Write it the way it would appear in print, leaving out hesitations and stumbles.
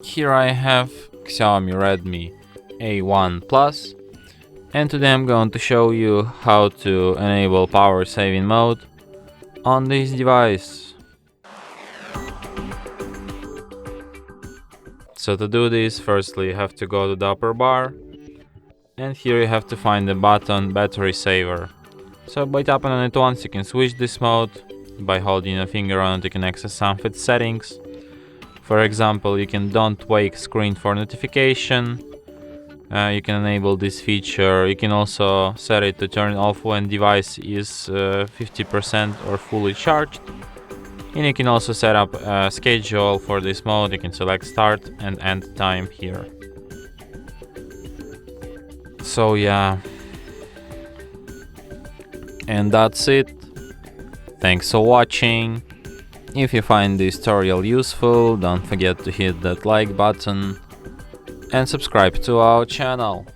Here I have Xiaomi Redmi A1 Plus, and today I'm going to show you how to enable power saving mode on this device. So to do this, firstly you have to go to the upper bar, and here you have to find the button Battery Saver. So by tapping on it once you can switch this mode. By holding a finger on it you can access some of its settings. For example, you can don't wake screen for notification. You can enable this feature. You can also set it to turn off when device is 50% or fully charged. And you can also set up a schedule for this mode. You can select start and end time here. So yeah, and that's it. Thanks for watching. If you find this tutorial useful, don't forget to hit that like button and subscribe to our channel.